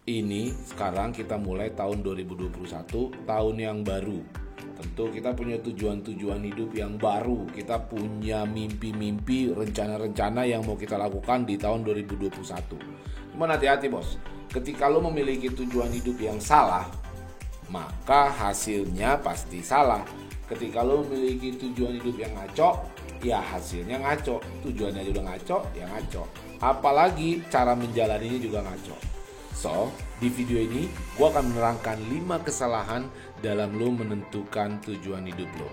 Ini sekarang kita mulai tahun 2021, tahun yang baru. Tentu kita punya tujuan-tujuan hidup yang baru. Kita punya mimpi-mimpi, rencana-rencana yang mau kita lakukan di tahun 2021. Cuman hati-hati bos, ketika lo memiliki tujuan hidup yang salah, maka hasilnya pasti salah. Ketika lo memiliki tujuan hidup yang ngaco, ya hasilnya ngaco. Tujuannya juga ngaco, ya ngaco. Apalagi cara menjalaninya juga ngaco. So, di video ini gue akan menerangkan 5 kesalahan dalam lo menentukan tujuan hidup lo.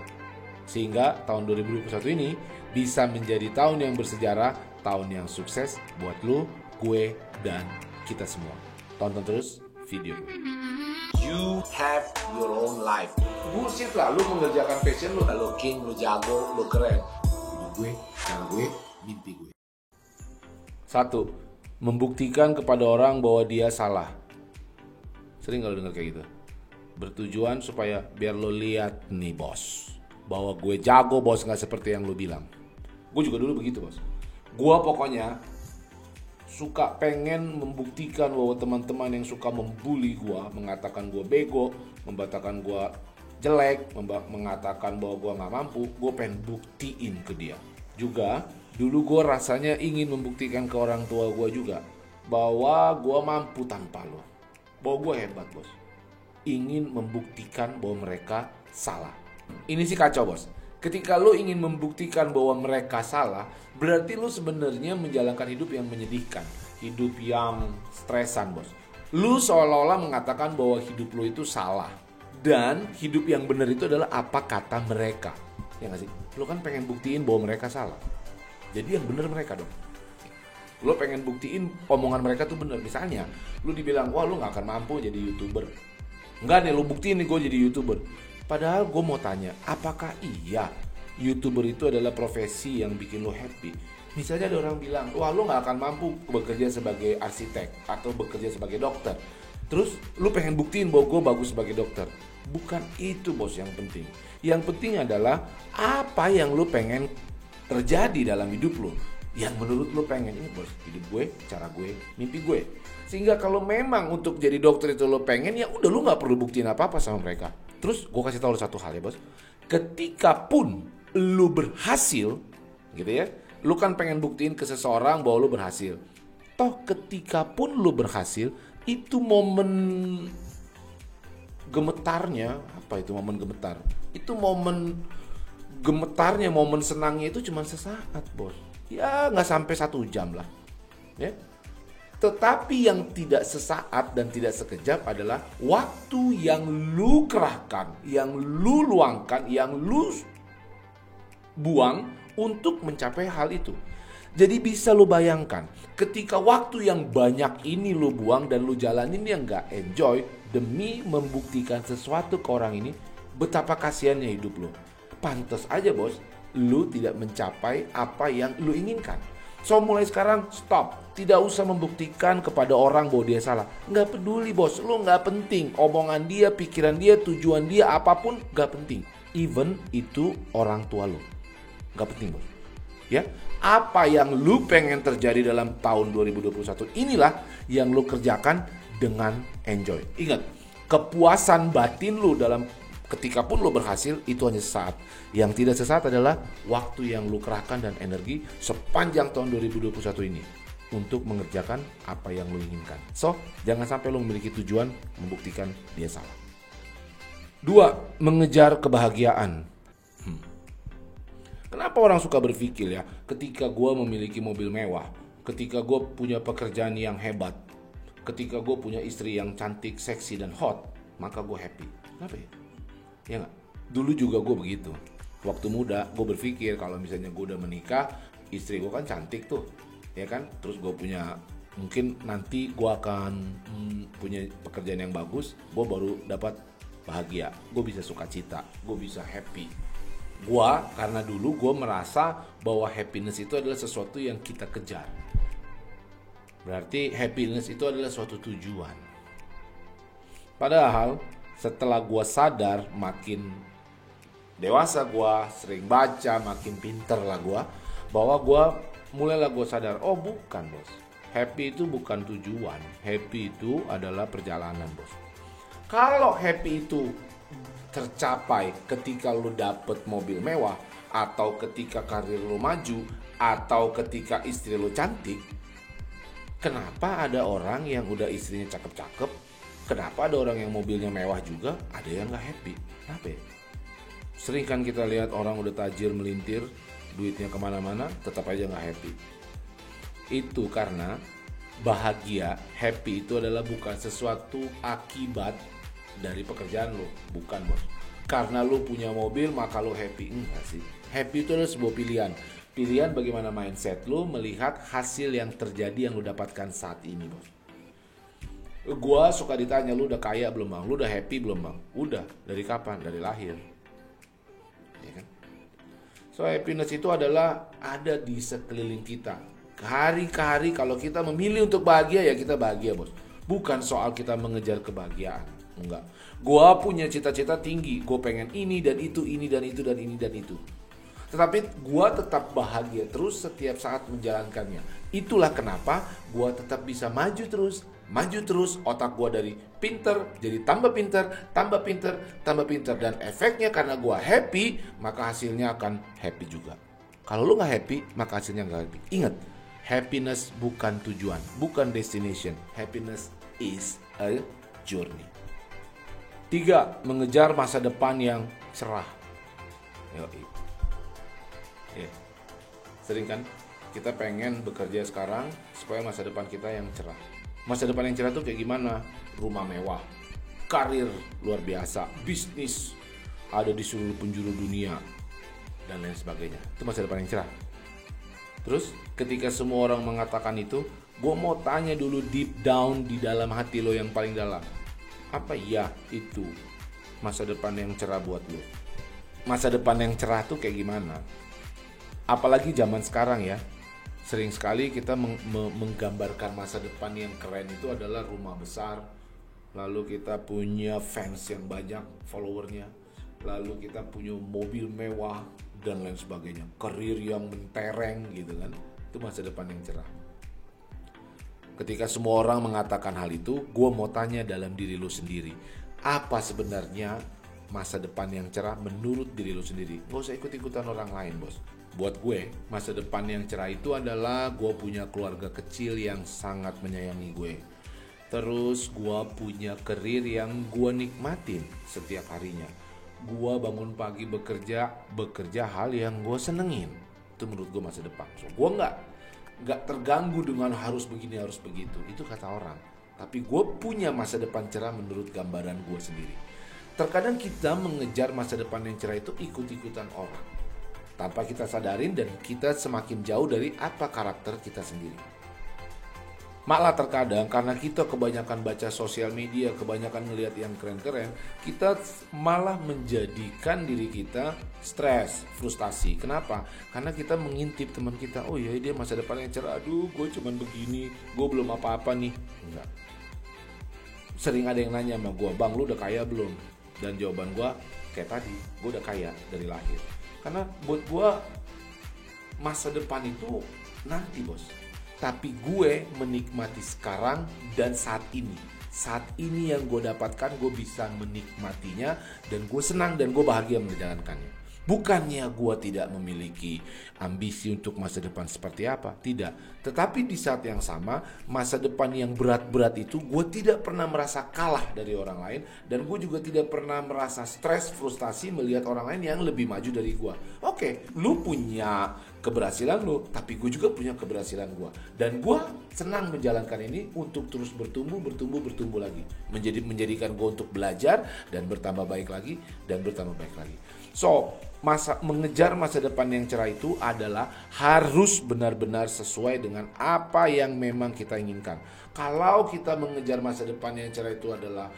Sehingga tahun 2021 ini bisa menjadi tahun yang bersejarah, tahun yang sukses buat lo, gue, dan kita semua. Tonton terus video gue. You have your own life. Bullshit lah, lo mengerjakan passion lo. Lo king, lo jago, lo keren. Gue, cara gue, mimpi gue. 1. Membuktikan kepada orang bahwa dia salah. Sering kalau dengar kayak gitu. Bertujuan supaya biar lo lihat nih bos, bahwa gue jago bos, gak seperti yang lo bilang. Gue juga dulu begitu bos. Gue pokoknya suka pengen membuktikan bahwa teman-teman yang suka membuli gue, mengatakan gue bego, mengatakan gue jelek, mengatakan bahwa gue gak mampu, gue pengen buktiin ke dia. Juga dulu gue rasanya ingin membuktikan ke orang tua gue juga bahwa gue mampu tanpa lo, bahwa gue hebat bos. Ingin membuktikan bahwa mereka salah. Ini sih kacau bos. Ketika lo ingin membuktikan bahwa mereka salah, berarti lo sebenarnya menjalankan hidup yang menyedihkan, hidup yang stresan bos. Lo seolah-olah mengatakan bahwa hidup lo itu salah, dan hidup yang benar itu adalah apa kata mereka. Ya gak sih? Lo kan pengen buktiin bahwa mereka salah, jadi yang bener mereka dong. Lo pengen buktiin omongan mereka tuh bener. Misalnya lo dibilang, wah lo gak akan mampu jadi YouTuber. Enggak nih, lo buktiin nih gue jadi YouTuber. Padahal gue mau tanya, apakah iya YouTuber itu adalah profesi yang bikin lo happy? Misalnya ada orang bilang, wah lo gak akan mampu bekerja sebagai arsitek atau bekerja sebagai dokter. Terus lo pengen buktiin bahwa gue bagus sebagai dokter. Bukan itu bos yang penting. Yang penting adalah apa yang lo pengen terjadi dalam hidup lo, yang menurut lo pengen. Ini bos, hidup gue, cara gue, mimpi gue. Sehingga kalau memang untuk jadi dokter itu lo pengen, ya udah lo nggak perlu buktiin apa-apa sama mereka. Terus gue kasih tahu lo satu hal ya bos, ketika pun lo berhasil, gitu ya, lo kan pengen buktiin ke seseorang bahwa lo berhasil. Toh ketika pun lo berhasil, itu momen gemetarnya, apa itu momen gemetar? Itu momen gemetarnya, momen senangnya itu cuma sesaat bos. Ya nggak sampai 1 jam lah ya. Tetapi yang tidak sesaat dan tidak sekejap adalah waktu yang lu kerahkan, yang lu luangkan, yang lu buang untuk mencapai hal itu. Jadi bisa lu bayangkan, ketika waktu yang banyak ini lu buang dan lu jalanin yang nggak enjoy demi membuktikan sesuatu ke orang ini, betapa kasihannya hidup lu. Pantes aja bos, lu tidak mencapai apa yang lu inginkan. So mulai sekarang stop. Tidak usah membuktikan kepada orang bahwa dia salah. Nggak peduli bos, lu nggak penting. Omongan dia, pikiran dia, tujuan dia, apapun nggak penting. Even itu orang tua lu, nggak penting bos. Ya, apa yang lu pengen terjadi dalam tahun 2021 inilah yang lu kerjakan dengan enjoy. Ingat, kepuasan batin lu dalam ketika pun lo berhasil itu hanya sesaat. Yang tidak sesaat adalah waktu yang lo kerahkan dan energi sepanjang tahun 2021 ini untuk mengerjakan apa yang lo inginkan. So, jangan sampai lo memiliki tujuan membuktikan dia salah. 2. Mengejar kebahagiaan. Kenapa orang suka berpikir ya, ketika gue memiliki mobil mewah, ketika gue punya pekerjaan yang hebat, ketika gue punya istri yang cantik, seksi, dan hot, maka gue happy. Kenapa ya? Ya gak? Dulu juga gue begitu. Waktu muda gue berpikir kalau misalnya gue udah menikah, istri gue kan cantik tuh, ya kan? Terus gue punya, mungkin nanti gue akan punya pekerjaan yang bagus, gue baru dapat bahagia, gue bisa sukacita, gue bisa happy. Gue karena dulu gue merasa bahwa happiness itu adalah sesuatu yang kita kejar. Berarti happiness itu adalah suatu tujuan. Padahal setelah gue sadar, makin dewasa gue, sering baca, makin pinter lah gue, bahwa gue mulailah gue sadar, oh bukan bos, Happy itu bukan tujuan. Happy itu adalah perjalanan, bos. Kalau happy itu tercapai ketika lu dapet mobil mewah, atau ketika karir lu maju, atau ketika istri lu cantik, kenapa ada orang yang udah istrinya cakep-cakep, kenapa ada orang yang mobilnya mewah juga, ada yang gak happy? Kenapa ya? Sering kan kita lihat orang udah tajir melintir, duitnya kemana-mana, tetap aja gak happy. Itu karena bahagia, happy itu adalah bukan sesuatu akibat dari pekerjaan lo, bukan, bos. Karena lo punya mobil maka lo happy, enggak sih. Happy itu adalah sebuah pilihan. Pilihan bagaimana mindset lo melihat hasil yang terjadi yang lo dapatkan saat ini, bos. Gua suka ditanya, lu udah kaya belum bang? Lu udah happy belum bang? Udah, dari kapan? Dari lahir, ya kan? So happiness itu adalah ada di sekeliling kita. Hari ke hari kalau kita memilih untuk bahagia, ya kita bahagia, bos. Bukan soal kita mengejar kebahagiaan, enggak. Gua punya cita-cita tinggi, gue pengen ini dan itu, ini dan itu dan ini dan itu. Tetapi gua tetap bahagia terus setiap saat menjalankannya. Itulah kenapa gua tetap bisa maju terus, otak gua dari pinter jadi tambah pinter, tambah pinter, tambah pinter. Dan efeknya karena gua happy, maka hasilnya akan happy juga. Kalau lu gak happy, maka hasilnya gak happy. Ingat, happiness bukan tujuan, bukan destination. Happiness is a journey. 3. Mengejar masa depan yang cerah. Sering kan kita pengen bekerja sekarang supaya masa depan kita yang cerah. Masa depan yang cerah tuh kayak gimana? Rumah mewah, karir luar biasa, bisnis ada di seluruh penjuru dunia, dan lain sebagainya. Itu masa depan yang cerah. Terus ketika semua orang mengatakan itu, gue mau tanya dulu deep down di dalam hati lo yang paling dalam, apa ya itu masa depan yang cerah buat lo? Masa depan yang cerah tuh kayak gimana? Apalagi zaman sekarang ya, sering sekali kita menggambarkan masa depan yang keren itu adalah rumah besar, lalu kita punya fans yang banyak, followernya, lalu kita punya mobil mewah dan lain sebagainya, karir yang mentereng gitu kan. Itu masa depan yang cerah. Ketika semua orang mengatakan hal itu, gue mau tanya dalam diri lu sendiri, apa sebenarnya masa depan yang cerah menurut diri lu sendiri? Gak usah ikut-ikutan orang lain, bos. Buat gue, masa depan yang cerah itu adalah gue punya keluarga kecil yang sangat menyayangi gue. Terus gue punya karir yang gue nikmatin setiap harinya. Gue bangun pagi bekerja hal yang gue senengin. Itu menurut gue masa depan. So, gue nggak terganggu dengan harus begini harus begitu. Itu kata orang. Tapi gue punya masa depan cerah menurut gambaran gue sendiri. Terkadang kita mengejar masa depan yang cerah itu ikut-ikutan orang, tanpa kita sadarin, dan kita semakin jauh dari apa karakter kita sendiri. Malah terkadang karena kita kebanyakan baca sosial media, kebanyakan ngelihat yang keren-keren, kita malah menjadikan diri kita stres, frustasi. Kenapa? Karena kita mengintip teman kita, oh ya dia masa depan yang cerah, aduh gue cuman begini, gue belum apa-apa nih. Enggak. Sering ada yang nanya sama gue, bang lu udah kaya belum? Dan jawaban gue kayak tadi, gue udah kaya dari lahir. Karena buat gue masa depan itu nanti, bos. Tapi gue menikmati sekarang dan saat ini. Saat ini yang gue dapatkan, gue bisa menikmatinya, dan gue senang dan gue bahagia menjalankannya. Bukannya gue tidak memiliki ambisi untuk masa depan seperti apa, tidak. Tetapi di saat yang sama, masa depan yang berat-berat itu gue tidak pernah merasa kalah dari orang lain, dan gue juga tidak pernah merasa stres, frustasi melihat orang lain yang lebih maju dari gue. Oke, lu punya keberhasilan lu, tapi gue juga punya keberhasilan gue, dan gue senang menjalankan ini untuk terus bertumbuh lagi, menjadikan gue untuk belajar dan bertambah baik lagi dan bertambah baik lagi. So, mengejar masa depan yang cerah itu adalah harus benar-benar sesuai dengan apa yang memang kita inginkan. Kalau kita mengejar masa depan yang cerah itu adalah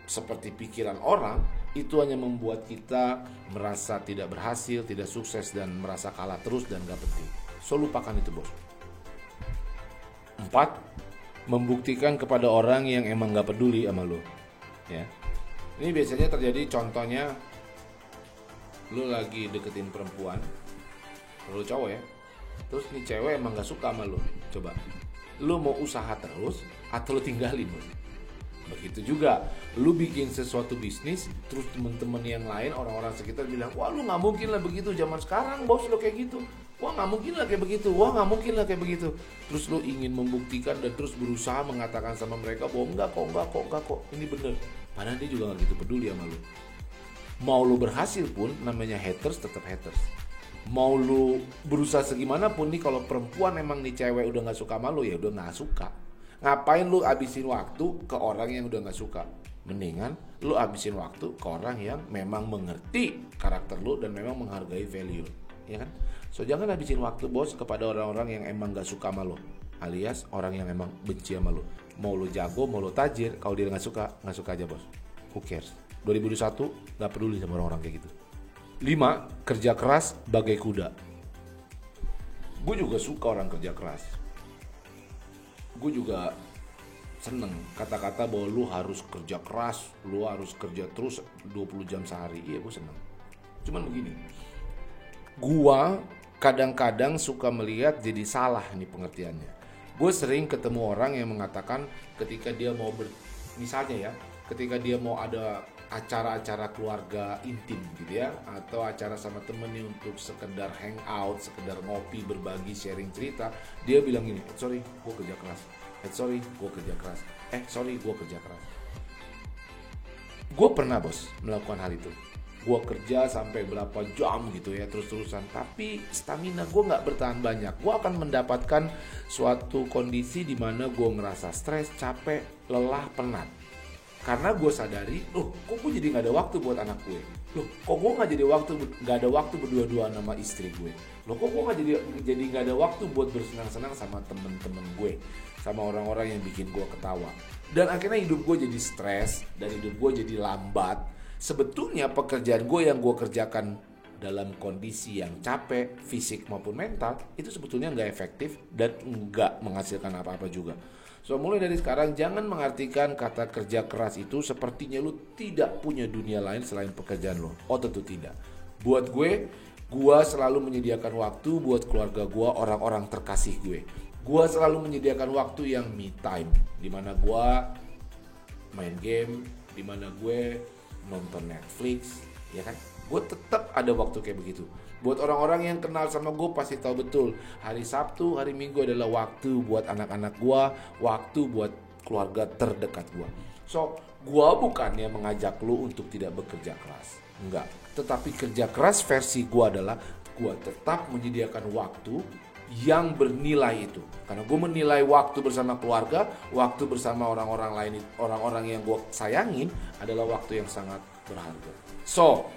seperti pikiran orang, itu hanya membuat kita merasa tidak berhasil, tidak sukses, dan merasa kalah terus dan gak penting. So, lupakan itu, bos. 4. Membuktikan kepada orang yang emang gak peduli sama lo. Ya. Ini biasanya terjadi, contohnya lu lagi deketin perempuan, lu cowok ya, terus nih cewek emang gak suka sama lu. Coba lu mau usaha terus atau lu tinggalin, bos. Begitu juga, lu bikin sesuatu bisnis, terus teman-teman yang lain, orang-orang sekitar bilang, wah lu nggak mungkin lah begitu zaman sekarang, bos, lu kayak gitu. Wah nggak mungkin lah kayak begitu, wah nggak mungkin lah kayak begitu. Terus lu ingin membuktikan dan terus berusaha mengatakan sama mereka bahwa enggak kok, ini bener. Padahal dia juga nggak gitu peduli sama lu. Mau lu berhasil pun, namanya haters tetap haters. Mau lu berusaha segimanapun nih, kalau perempuan emang nih cewek udah nggak suka sama lu, ya udah nggak suka. Ngapain lu habisin waktu ke orang yang udah gak suka? Mendingan lu habisin waktu ke orang yang memang mengerti karakter lu dan memang menghargai value, ya kan? So jangan habisin waktu, bos, kepada orang-orang yang emang gak suka sama lu, alias orang yang emang benci sama lu. Mau lu jago, mau lu tajir, kalau dia gak suka aja, bos. Who cares? 2021 gak peduli sama orang-orang kayak gitu. 5. Kerja keras bagai kuda. Gue juga suka orang kerja keras. Gue juga seneng kata-kata bahwa lu harus kerja keras, lu harus kerja terus 20 jam sehari. Iya, gue seneng. Cuman begini, gue kadang-kadang suka melihat jadi salah nih pengertiannya. Gue sering ketemu orang yang mengatakan ketika dia mau misalnya ya, ketika dia mau ada acara-acara keluarga intim gitu ya, atau acara sama temennya untuk sekedar hangout, sekedar ngopi, berbagi, sharing cerita, dia bilang gini, sorry gue kerja keras, sorry gue kerja keras, gue kerja keras. Gue pernah, bos, melakukan hal itu. Gue kerja sampai berapa jam gitu ya, terus-terusan, tapi stamina gue gak bertahan banyak. Gue akan mendapatkan suatu kondisi di mana gue ngerasa stres, capek, lelah, penat. Karena gue sadari, kok gue jadi gak ada waktu buat anak gue. Kok gue gak ada waktu berdua-duaan sama istri gue. Kok gue jadi gak ada waktu buat bersenang-senang sama temen-temen gue, sama orang-orang yang bikin gue ketawa. Dan akhirnya hidup gue jadi stres, dan hidup gue jadi lambat. Sebetulnya pekerjaan gue yang gue kerjakan dalam kondisi yang capek, fisik maupun mental, itu sebetulnya gak efektif dan gak menghasilkan apa-apa juga. So mulai dari sekarang jangan mengartikan kata kerja keras itu sepertinya lu tidak punya dunia lain selain pekerjaan lu. Oh tentu tidak. Buat gue selalu menyediakan waktu buat keluarga gue, orang-orang terkasih gue. Gue selalu menyediakan waktu yang me time, dimana gue main game, dimana gue nonton Netflix, ya kan? Gue tetap ada waktu kayak begitu. Buat orang-orang yang kenal sama gue pasti tahu betul, hari Sabtu, hari Minggu adalah waktu buat anak-anak gue, waktu buat keluarga terdekat gue. So, gue bukannya mengajak lu untuk tidak bekerja keras, enggak. Tetapi kerja keras versi gue adalah gue tetap menyediakan waktu yang bernilai itu. Karena gue menilai waktu bersama keluarga, waktu bersama orang-orang lain, orang-orang yang gue sayangin adalah waktu yang sangat berharga. So,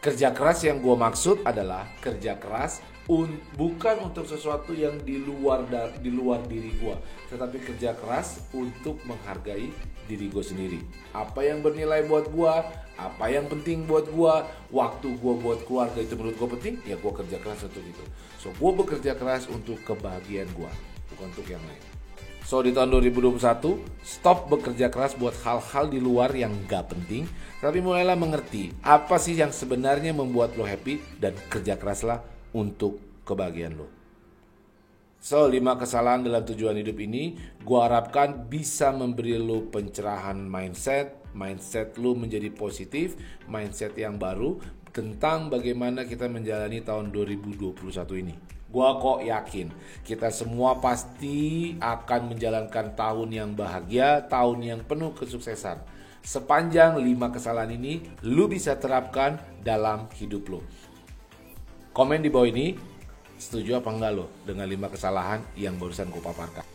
kerja keras yang gue maksud adalah kerja keras bukan untuk sesuatu yang di luar diri gue, tetapi kerja keras untuk menghargai diri gue sendiri. Apa yang bernilai buat gue, apa yang penting buat gue, waktu gue buat keluarga itu menurut gue penting, ya gue kerja keras untuk itu. So gue bekerja keras untuk kebahagiaan gue, bukan untuk yang lain. So di tahun 2021, stop bekerja keras buat hal-hal di luar yang gak penting, tapi mulailah mengerti apa sih yang sebenarnya membuat lo happy dan kerja keraslah untuk kebahagiaan lo. So 5 kesalahan dalam tujuan hidup ini, gua harapkan bisa memberi lo pencerahan mindset lo menjadi positif, mindset yang baru tentang bagaimana kita menjalani tahun 2021 ini. Gua kok yakin kita semua pasti akan menjalankan tahun yang bahagia, tahun yang penuh kesuksesan. Sepanjang 5 kesalahan ini lu bisa terapkan dalam hidup lu. Komen di bawah ini, setuju apa enggak lo dengan 5 kesalahan yang barusan gue paparkan.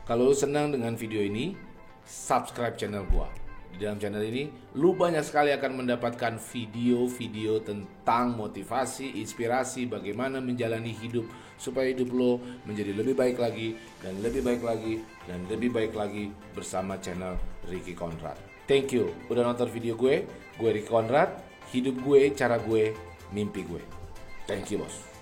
Kalau lu senang dengan video ini, subscribe channel gua. Di dalam channel ini, lu banyak sekali akan mendapatkan video-video tentang motivasi, inspirasi, bagaimana menjalani hidup supaya hidup lo menjadi lebih baik lagi, dan lebih baik lagi, dan lebih baik lagi bersama channel Ricky Conrad. Thank you udah nonton video gue Ricky Conrad, hidup gue, cara gue, mimpi gue. Thank you, bos.